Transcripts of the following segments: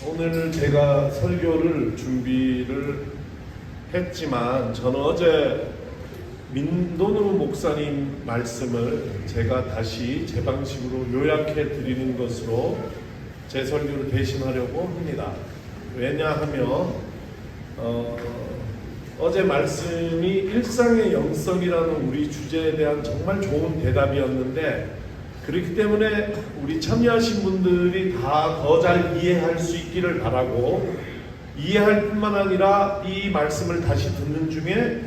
오늘 제가 설교를 준비를 했지만 저는 어제 민도누 목사님 말씀을 제가 다시 제 방식으로 요약해 드리는 것으로 제 설교를 대신하려고 합니다. 왜냐하면 어제 말씀이 일상의 영성이라는 우리 주제에 대한 정말 좋은 대답이었는데, 그렇기 때문에 우리 참여하신 분들이 다 더 잘 이해할 수 있기를 바라고, 이해할 뿐만 아니라 이 말씀을 다시 듣는 중에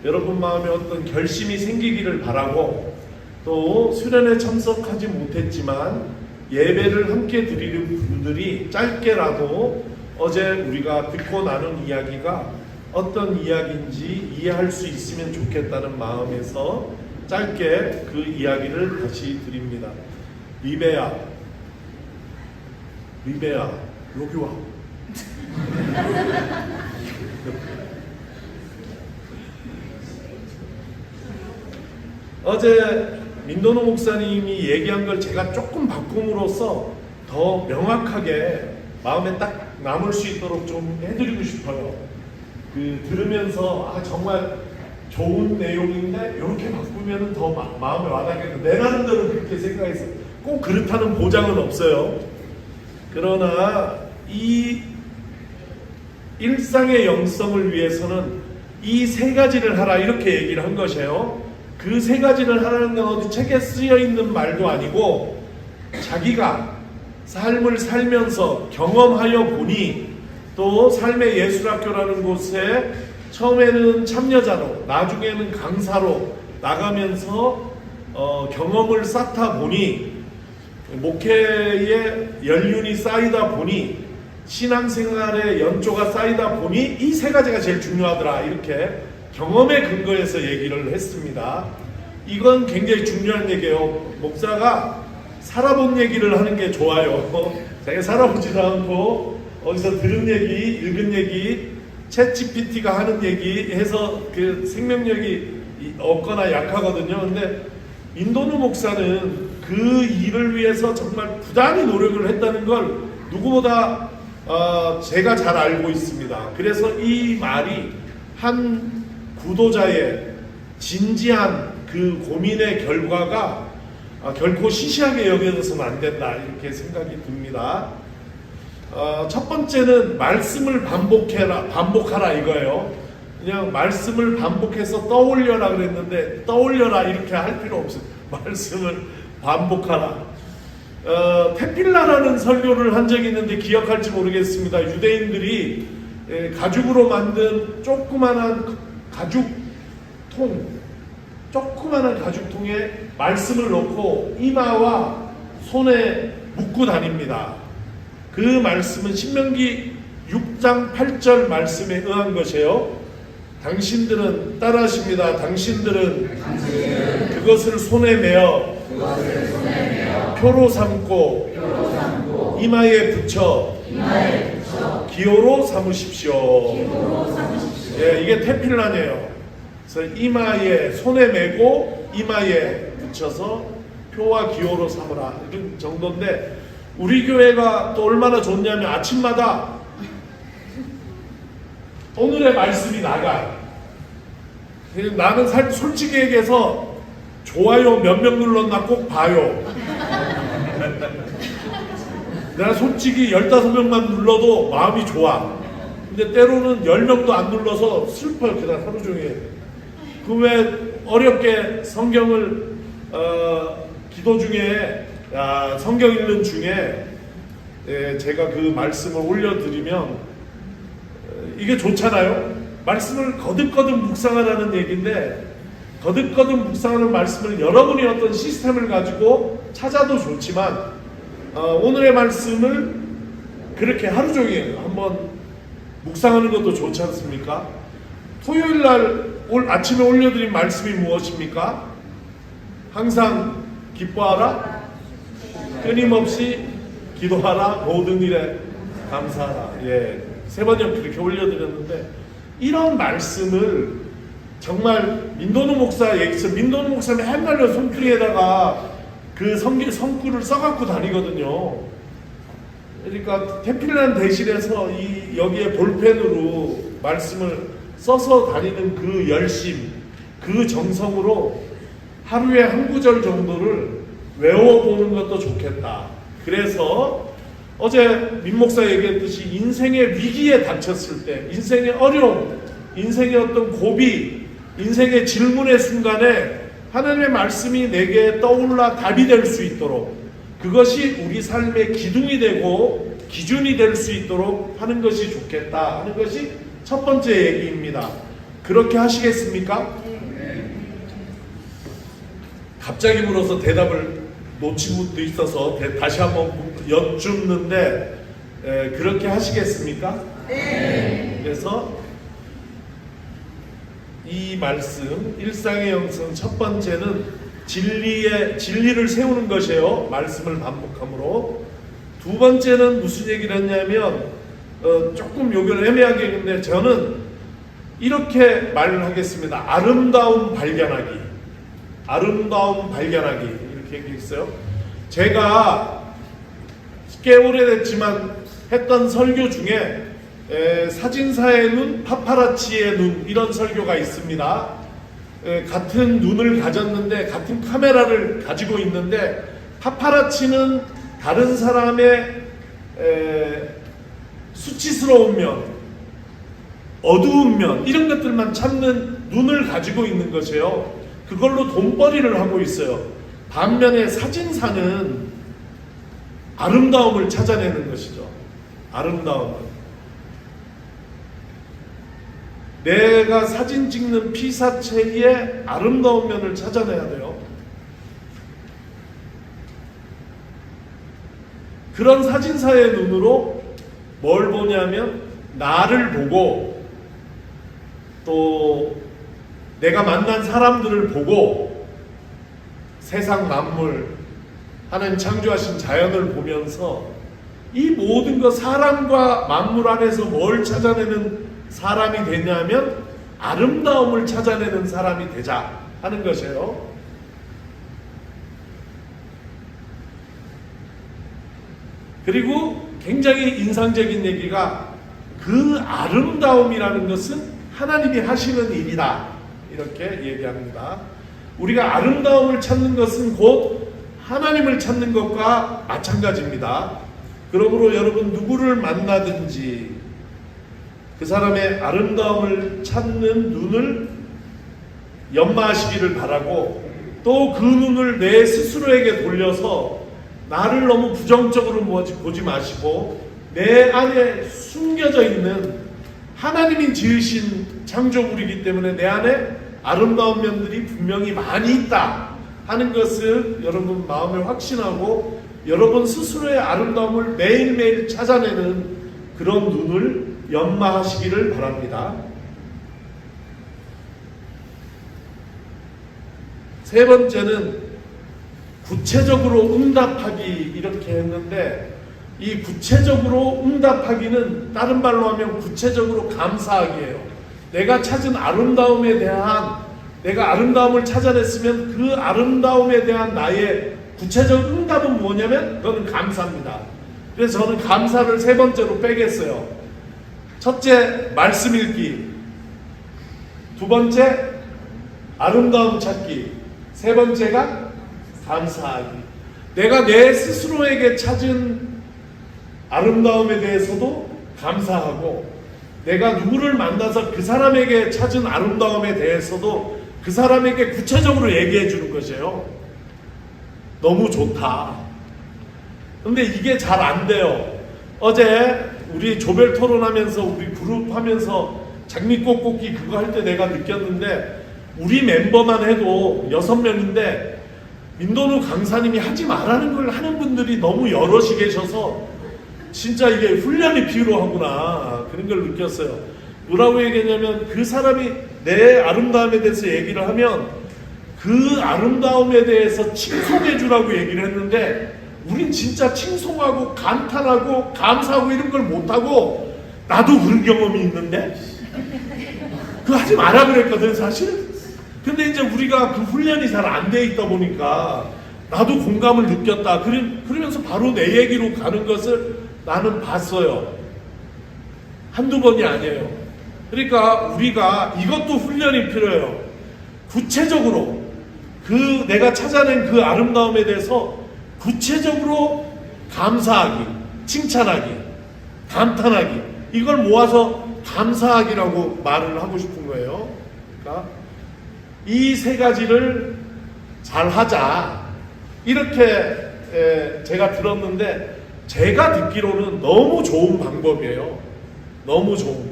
여러분 마음에 어떤 결심이 생기기를 바라고, 또 수련에 참석하지 못했지만 예배를 함께 드리는 분들이 짧게라도 어제 우리가 듣고 나눈 이야기가 어떤 이야기인지 이해할 수 있으면 좋겠다는 마음에서 짧게 그 이야기를 다시 드립니다. 리베야, 여기 와. 어제 민도누 목사님이 얘기한 걸 제가 조금 바꿈으로써 더 명확하게 마음에 딱 남을 수 있도록 좀 해드리고 싶어요. 들으면서 정말 좋은 내용인데 이렇게 바꾸면 더 마음에 와닿겠다. 내 나름대로 그렇게 생각했어요. 꼭 그렇다는 보장은 없어요. 그러나 이 일상의 영성을 위해서는 이 세 가지를 하라, 이렇게 얘기를 한 것이에요. 그 세 가지를 하라는 건 어디 책에 쓰여 있는 말도 아니고 자기가 삶을 살면서 경험하여 보니, 또 삶의 예술학교라는 곳에 처음에는 참여자로 나중에는 강사로 나가면서 경험을 쌓다 보니, 목회의 연륜이 쌓이다 보니, 신앙생활의 연조가 쌓이다 보니 이 세 가지가 제일 중요하더라, 이렇게 경험의 근거에서 얘기를 했습니다. 이건 굉장히 중요한 얘기예요. 목사가 살아본 얘기를 하는 게 좋아요. 자기가 살아보지도 않고 어디서 들은 얘기, 읽은 얘기, 챗 GPT가 하는 얘기 해서 그 생명력이 없거나 약하거든요. 근데 민도누 목사는 그 일을 위해서 정말 부단히 노력을 했다는 걸 누구보다 제가 잘 알고 있습니다. 그래서 이 말이 한 구도자의 진지한 그 고민의 결과가 결코 시시하게 여겨져서는 안 된다, 이렇게 생각이 듭니다. 첫 번째는 말씀을 반복하라 이거예요. 그냥 말씀을 반복해서 떠올려라 그랬는데, 떠올려라 이렇게 할 필요 없어요. 말씀을 반복하라. 테필라라는 설교를 한 적이 있는데 기억할지 모르겠습니다. 유대인들이 가죽으로 만든 조그만한 가죽통에 말씀을 넣고 이마와 손에 묶고 다닙니다. 그 말씀은 신명기 6장 8절 말씀에 의한 것이에요. 당신들은 따라하십니다. 당신들은 그것을 손에 메어 표로 삼고 이마에 붙여 기호로 삼으십시오. 예, 이게 테필라네요. 그래서 이마에, 손에 메고 이마에 붙여서 표와 기호로 삼으라, 이런 정도인데, 우리 교회가 또 얼마나 좋냐면 아침마다 오늘의 말씀이 나가요. 나는 솔직히 얘기해서 좋아요 몇 명 눌렀나 꼭 봐요. 내가 솔직히 15명만 눌러도 마음이 좋아. 근데 때로는 10명도 안 눌러서 슬퍼요, 그날 하루 종일. 그 왜 어렵게 성경을 기도 중에 성경 읽는 중에 제가 그 말씀을 올려드리면 이게 좋잖아요. 말씀을 거듭거듭 묵상하라는 얘기인데, 거듭거듭 묵상하는 말씀을 여러분이 어떤 시스템을 가지고 찾아도 좋지만, 오늘의 말씀을 그렇게 하루 종일 한번 묵상하는 것도 좋지 않습니까? 토요일 날 아침에 올려드린 말씀이 무엇입니까? 항상 기뻐하라, 끊임없이 기도하라, 모든 일에 감사하라. 예, 3번역 그렇게 올려드렸는데, 이런 말씀을 정말 민도누 목사 얘기해서, 민도누 목사는 헷갈려 손등에다가 그 성구를 써갖고 다니거든요. 그러니까 태필란 대신해서 여기에 볼펜으로 말씀을 써서 다니는 그 열심, 그 정성으로 하루에 한 구절 정도를 외워보는 것도 좋겠다. 그래서 어제 민 목사 얘기했듯이 인생의 위기에 닥쳤을 때, 인생의 어려움, 인생의 어떤 고비, 인생의 질문의 순간에 하나님의 말씀이 내게 떠올라 답이 될 수 있도록, 그것이 우리 삶의 기둥이 되고 기준이 될 수 있도록 하는 것이 좋겠다 하는 것이 첫 번째 얘기입니다. 그렇게 하시겠습니까? 갑자기 물어서 대답을 놓친 분도 있어서 다시 한번 여쭙는데 그렇게 하시겠습니까? 네. 그래서 이 말씀 일상의 영성 첫 번째는 진리를 세우는 것이에요. 말씀을 반복함으로. 두 번째는 무슨 얘기를 했냐면 조금 요걸 애매하게 했는데 저는 이렇게 말을 하겠습니다. 아름다움 발견하기. 아름다움 발견하기 이렇게 얘기했어요. 제가 꽤 오래됐지만 했던 설교 중에 사진사의 눈, 파파라치의 눈 이런 설교가 있습니다. 같은 눈을 가졌는데 같은 카메라를 가지고 있는데 파파라치는 다른 사람의 수치스러운 면, 어두운 면 이런 것들만 찾는 눈을 가지고 있는 것이에요. 그걸로 돈벌이를 하고 있어요. 반면에 사진사는 아름다움을 찾아내는 것이죠. 아름다움을. 내가 사진 찍는 피사체의 아름다운 면을 찾아내야 돼요. 그런 사진사의 눈으로 뭘 보냐면 나를 보고 또 내가 만난 사람들을 보고 세상 만물 하나님 창조하신 자연을 보면서 이 모든 것 사람과 만물 안에서 뭘 찾아내는 사람이 되냐면 아름다움을 찾아내는 사람이 되자 하는 것이에요. 그리고 굉장히 인상적인 얘기가 그 아름다움이라는 것은 하나님이 하시는 일이다 이렇게 얘기합니다. 우리가 아름다움을 찾는 것은 곧 하나님을 찾는 것과 마찬가지입니다. 그러므로 여러분 누구를 만나든지 그 사람의 아름다움을 찾는 눈을 연마하시기를 바라고 또 그 눈을 내 스스로에게 돌려서 나를 너무 부정적으로 보지 마시고 내 안에 숨겨져 있는 하나님이 지으신 창조물이기 때문에 내 안에 아름다운 면들이 분명히 많이 있다 하는 것을 여러분 마음에 확신하고 여러분 스스로의 아름다움을 매일매일 찾아내는 그런 눈을 연마하시기를 바랍니다. 세 번째는 구체적으로 응답하기 이렇게 했는데 이 구체적으로 응답하기는 다른 말로 하면 구체적으로 감사하기예요. 내가 찾은 아름다움에 대한 내가 아름다움을 찾아냈으면 그 아름다움에 대한 나의 구체적 응답은 뭐냐면 그거는 감사입니다. 그래서 저는 감사를 세 번째로 빼겠어요. 첫째 말씀 읽기, 두 번째 아름다움 찾기, 세 번째가 감사하기. 내가 내 스스로에게 찾은 아름다움에 대해서도 감사하고 내가 누구를 만나서 그 사람에게 찾은 아름다움에 대해서도 그 사람에게 구체적으로 얘기해 주는 것이에요. 너무 좋다. 근데 이게 잘 안 돼요. 어제 우리 조별 토론하면서 우리 그룹 하면서 장미꽃 꽂기 그거 할 때 내가 느꼈는데 우리 멤버만 해도 6명인데 민도누 강사님이 하지 말라는 걸 하는 분들이 너무 여럿이 계셔서 진짜 이게 훈련이 필요하구나 그런 걸 느꼈어요. 뭐라고 얘기했냐면 그 사람이 내 아름다움에 대해서 얘기를 하면 그 아름다움에 대해서 칭송해 주라고 얘기를 했는데 우린 진짜 칭송하고 감탄하고 감사하고 이런 걸 못하고 나도 그런 경험이 있는데 그거 하지 마라 그랬거든 사실. 근데 이제 우리가 그 훈련이 잘 안 돼 있다 보니까 나도 공감을 느꼈다 그러면서 바로 내 얘기로 가는 것을 나는 봤어요. 한두 번이 아니에요. 그러니까 우리가 이것도 훈련이 필요해요. 구체적으로 내가 찾아낸 그 아름다움에 대해서 구체적으로 감사하기, 칭찬하기, 감탄하기, 이걸 모아서 감사하기라고 말을 하고 싶은 거예요. 그러니까 이 세 가지를 잘 하자, 이렇게 제가 들었는데, 제가 듣기로는 너무 좋은 방법이에요. 너무 좋은.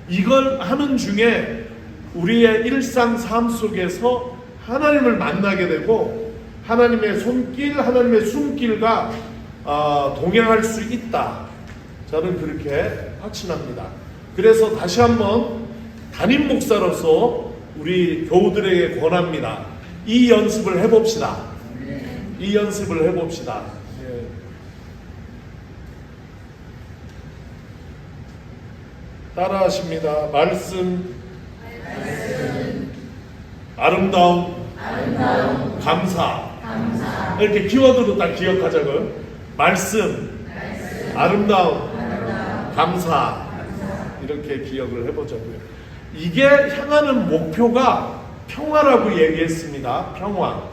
이걸 하는 중에 우리의 일상 삶 속에서 하나님을 만나게 되고 하나님의 손길, 하나님의 숨길과 동행할 수 있다. 저는 그렇게 확신합니다. 그래서 다시 한번 담임 목사로서 우리 교우들에게 권합니다. 이 연습을 해봅시다. 이 연습을 해봅시다. 예. 따라하십니다. 말씀, 아름다움, 감사. 이렇게 키워드로 딱 기억하자고요. 말씀, 아름다움, 감사. 이렇게 기억을 해보자고요. 이게 향하는 목표가 평화라고 얘기했습니다. 평화.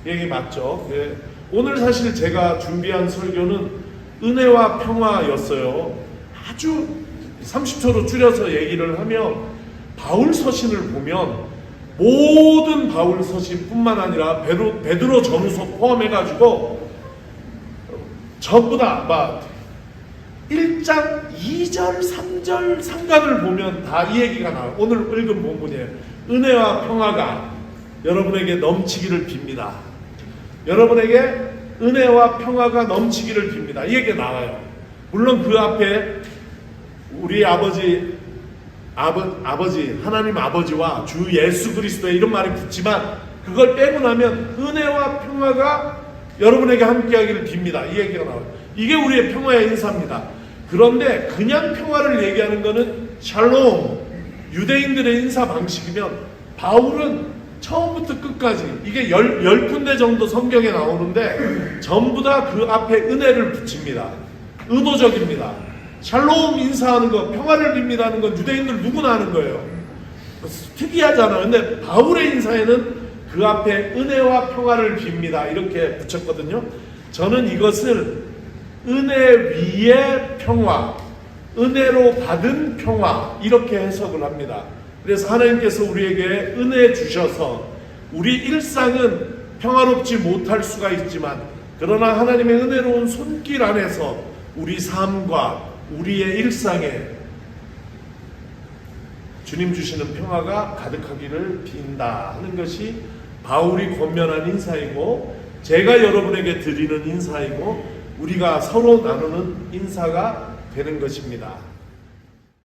얘기 맞죠? 네. 오늘 사실 제가 준비한 설교는 은혜와 평화였어요. 아주 30초로 줄여서 얘기를 하면, 바울 서신을 보면 모든 바울 서신뿐만 아니라 베드로 전후서 포함해가지고 전부 다 막 1장 2절 3절 상관을 보면 다 이 얘기가 나와요. 오늘 읽은 본문이에요. 은혜와 평화가 여러분에게 넘치기를 빕니다. 여러분에게 은혜와 평화가 넘치기를 빕니다. 이 얘기가 나와요. 물론 그 앞에 우리 아버지 하나님 아버지와 주 예수 그리스도의 이런 말이 붙지만, 그걸 빼고 나면 은혜와 평화가 여러분에게 함께하기를 빕니다. 이 얘기가 나와요. 이게 우리의 평화의 인사입니다. 그런데 그냥 평화를 얘기하는 것은 샬롬, 유대인들의 인사 방식이면, 바울은 처음부터 끝까지 이게 10군데 정도 성경에 나오는데 전부 다 그 앞에 은혜를 붙입니다. 의도적입니다. 샬롬 인사하는 거, 평화를 빕니다 하는 건 유대인들 누구나 하는 거예요. 특이하잖아요. 근데 바울의 인사에는 그 앞에 은혜와 평화를 빕니다 이렇게 붙였거든요. 저는 이것을 은혜 위의 평화, 은혜로 받은 평화, 이렇게 해석을 합니다. 그래서 하나님께서 우리에게 은혜 주셔서 우리 일상은 평화롭지 못할 수가 있지만, 그러나 하나님의 은혜로운 손길 안에서 우리 삶과 우리의 일상에 주님 주시는 평화가 가득하기를 빈다 하는 것이 바울이 권면한 인사이고, 제가 여러분에게 드리는 인사이고, 우리가 서로 나누는 인사가 되는 것입니다.